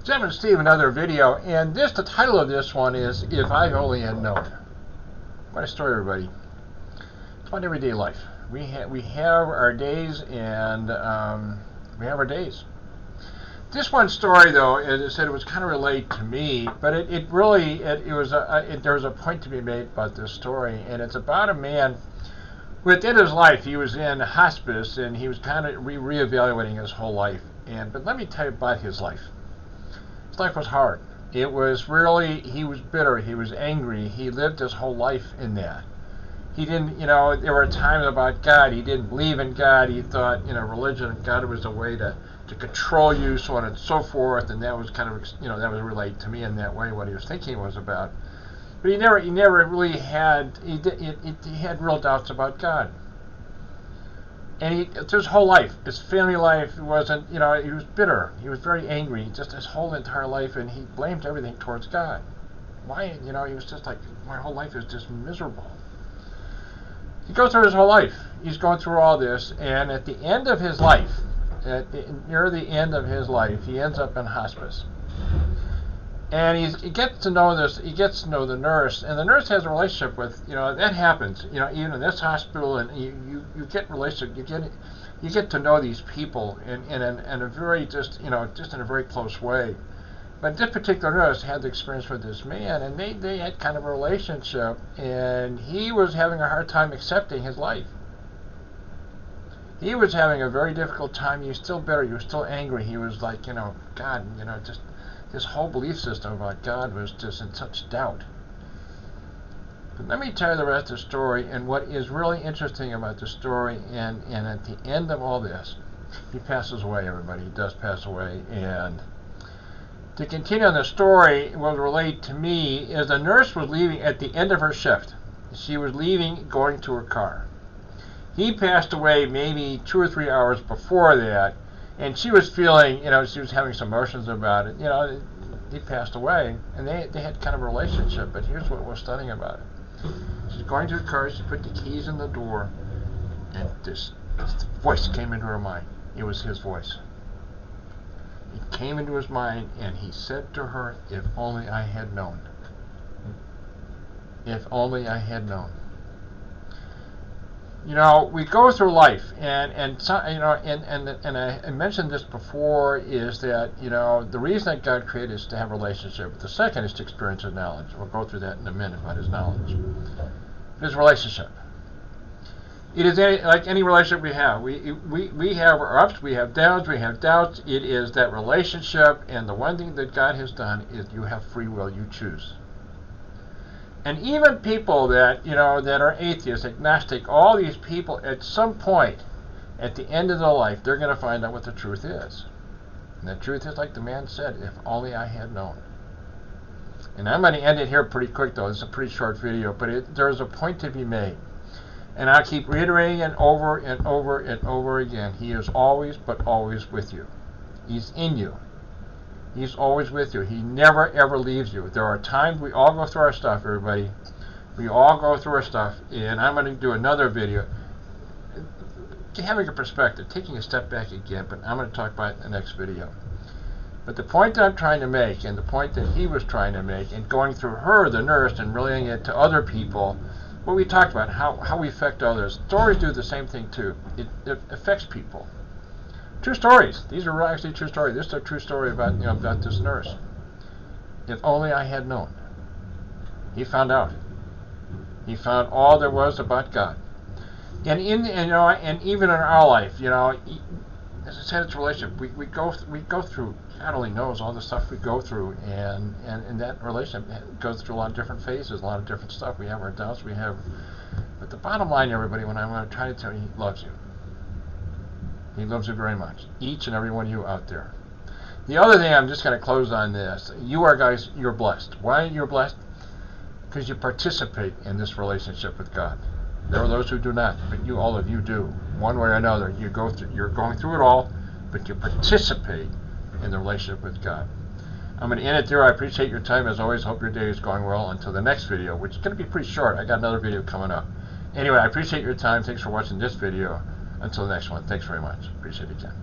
Jim and Steve, another video, and the title of this one is If I Only Had Known. What a story, everybody. It's about everyday life. We have our days, and we have our days. This one story, though, as I said, it was kind of related to me, but there was a point to be made about this story, and it's about a man who, at the end of his life, he was in hospice, and he was kind of reevaluating his whole life. But let me tell you about his life. His life was hard. He was bitter, he was angry, he lived his whole life in that. He didn't, there were times about God, he didn't believe in God, he thought, religion and God was a way to control you, so on and so forth, and that was kind of, that was related to me in that way, what he was thinking was about. But he never really had, he had real doubts about God. And his whole life, his family life, wasn't, he was bitter. He was very angry, just his whole entire life, and he blamed everything towards God. Why, he was just like, my whole life is just miserable. He goes through his whole life. He's going through all this, and at the end of his life, near the end of his life, he ends up in hospice. And he gets to know the nurse, and the nurse has a relationship with, that happens, even in this hospital, and you get relationship, you get to know these people in a very, just in a very close way. But this particular nurse had the experience with this man, and they had kind of a relationship, and he was having a hard time accepting his life. He was having a very difficult time. He was still bitter, he was still angry, he was like, God, just his whole belief system about God was just in such doubt. But let me tell you the rest of the story, and what is really interesting about the story, and at the end of all this, he passes away, everybody. He does pass away. And to continue on the story, what related to me is the nurse was leaving at the end of her shift. She was leaving, going to her car. He passed away maybe 2 or 3 hours before that, and she was feeling, she was having some emotions about it. He passed away, and they had kind of a relationship, but here's what was stunning about it. She's going to the car, she put the keys in the door, and this voice came into her mind. It was his voice. It came into his mind, and he said to her, if only I had known. If only I had known. We go through life, and I mentioned this before, is that, the reason that God created is to have a relationship. The second is to experience His knowledge. We'll go through that in a minute about His knowledge. His relationship. It is like any relationship we have. We have our ups, we have downs, we have doubts. It is that relationship, and the one thing that God has done is you have free will, you choose. And even people that, that are atheists, agnostic, all these people, at some point, at the end of their life, they're going to find out what the truth is. And the truth is, like the man said, if only I had known. And I'm going to end it here pretty quick, though. It's a pretty short video, but there's a point to be made. And I'll keep reiterating it over and over and over again. He is always, but always with you. He's in you. He's always with you. He never, ever leaves you. There are times we all go through our stuff, everybody. We all go through our stuff. And I'm going to do another video. Having a perspective, taking a step back again, but I'm going to talk about it in the next video. But the point that I'm trying to make, and the point that he was trying to make, and going through her, the nurse, and relaying it to other people, what we talked about, how we affect others. Stories do the same thing, too. It affects people. True stories. These are actually true stories. This is a true story about this nurse. If only I had known. He found out. He found all there was about God. And even in our life, as I said, it's a relationship. We go through. God only knows all the stuff we go through, and that relationship goes through a lot of different phases, a lot of different stuff. We have our doubts. But the bottom line, everybody, when I want to try to tell you, He loves you. He loves you very much. Each and every one of you out there. The other thing, I'm just going to close on this. You are, guys, you're blessed. Why you're blessed? Because you participate in this relationship with God. There are those who do not, but all of you do. One way or another, you're going through it all, but you participate in the relationship with God. I'm going to end it there. I appreciate your time. As always, hope your day is going well. Until the next video, which is going to be pretty short. I got another video coming up. Anyway, I appreciate your time. Thanks for watching this video. Until the next one, thanks very much. Appreciate it again.